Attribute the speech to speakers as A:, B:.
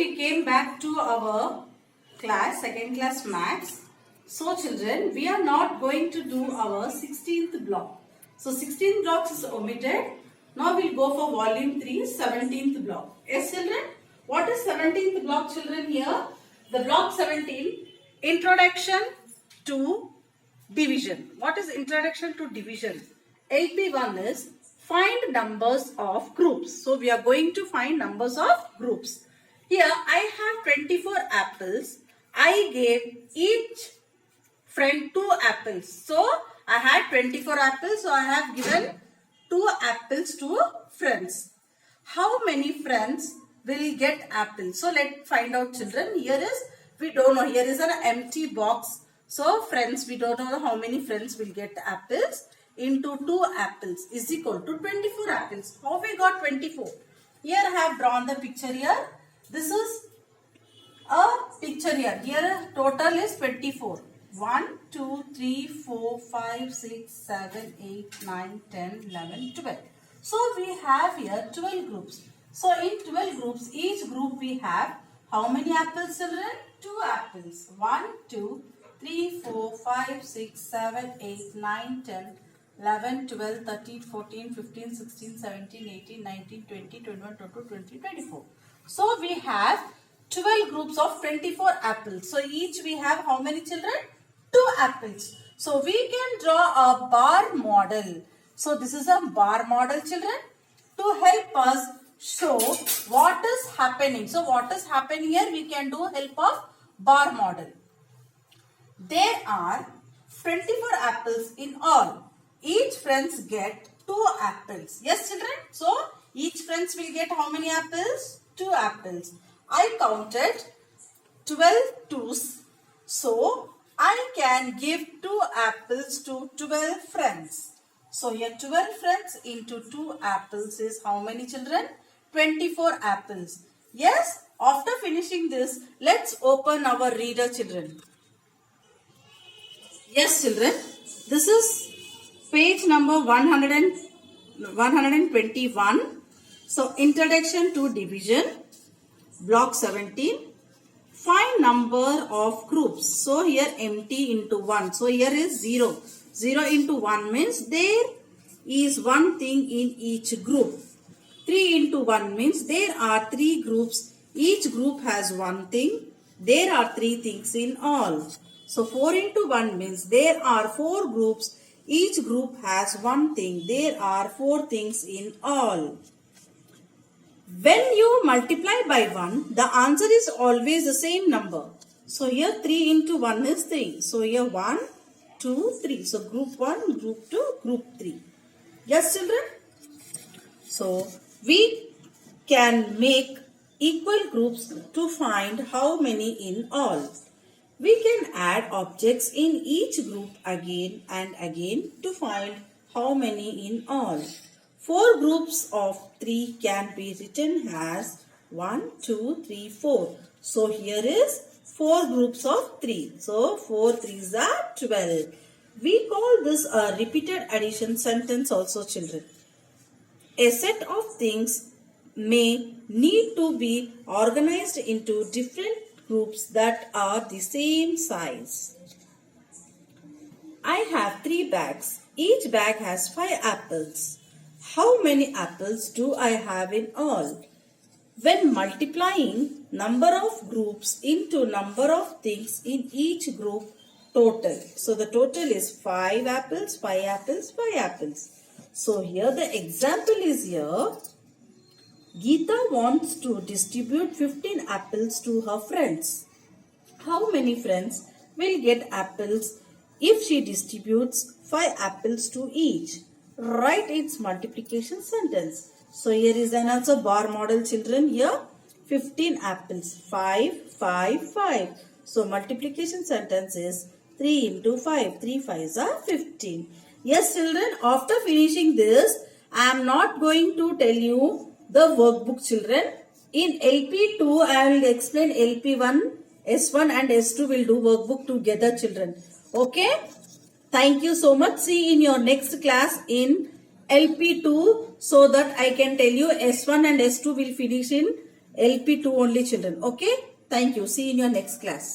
A: we came back to our class, second class maths. So children, we are not going to do our 16th block. So 16th block is omitted. Now we'll go for volume 3, 17th block. Yes children, what is 17th block children here? The block 17, introduction to division. What is introduction to division? LP1 is find numbers of groups. So we are going to find numbers of groups. Here I have 24 apples. I gave each friend 2 apples. So I had 24 apples. So I have given 2 apples to friends. How many friends will get apples? So let's find out children. Here is, we don't know. Here is an empty box. So friends, we don't know how many friends will get apples. Into 2 apples is equal to 24 apples. How we got 24? Here I have drawn the picture here. This is a picture here. Here total is 24. 1, 2, 3, 4, 5, 6, 7, 8, 9, 10, 11, 12. So we have here 12 groups. So in 12 groups, each group we have how many apples children? 2 apples. 1, 2, 3, 4, 5, 6, 7, 8, 9, 10, 11, 12, 13, 14, 15, 16, 17, 18, 19, 20, 21, 22, 23, 24. So we have 12 groups of 24 apples. So each we have how many children? 2 apples. So we can draw a bar model. So this is a bar model children to help us show what is happening. So what is happening here? We can do help of bar model. There are 24 apples in all. Each friends get 2 apples. Yes children? So each friends will get how many apples? 2 apples. I counted 12 twos. So I can give 2 apples to 12 friends. So here 12 friends into 2 apples is how many children? 24 apples. Yes, after finishing this, let's open our reader children. Yes children, this is page number 121. So introduction to division, block 17. Find number of groups. So here empty into 1. So here is 0. 0 into 1 means there is one thing in each group. 3 into 1 means there are 3 groups. Each group has one thing. There are 3 things in all. So 4 into 1 means there are 4 groups. Each group has one thing. There are 4 things in all. When you multiply by 1, the answer is always the same number. So here 3 into 1 is 3. So here 1, 2, 3. So group 1, group 2, group 3. Yes children? So we can make equal groups to find how many in all. We can add objects in each group again and again to find how many in all. 4 groups of 3 can be written as 1, 2, 3, 4. So here is 4 groups of 3. So 4 3s are 12. We call this a repeated addition sentence also children. A set of things may need to be organized into different groups that are the same size. I have 3 bags. Each bag has 5 apples. How many apples do I have in all? When multiplying number of groups into number of things in each group, total. So the total is 5 apples, 5 apples, 5 apples. So here the example is here. Geeta wants to distribute 15 apples to her friends. How many friends will get apples if she distributes 5 apples to each? Write its multiplication sentence. So here is an answer bar model children. Here 15 apples. 5, 5, 5. So multiplication sentence is 3 into 5. 3 5s are 15. Yes children, after finishing this, I am not going to tell you the workbook children. In LP2, I will explain LP1, S1 and S2 will do workbook together children. Okay. Thank you so much. See in your next class in LP2 so that I can tell you S1 and S2 will finish in LP 2 only children. Okay. Thank you. See you in your next class.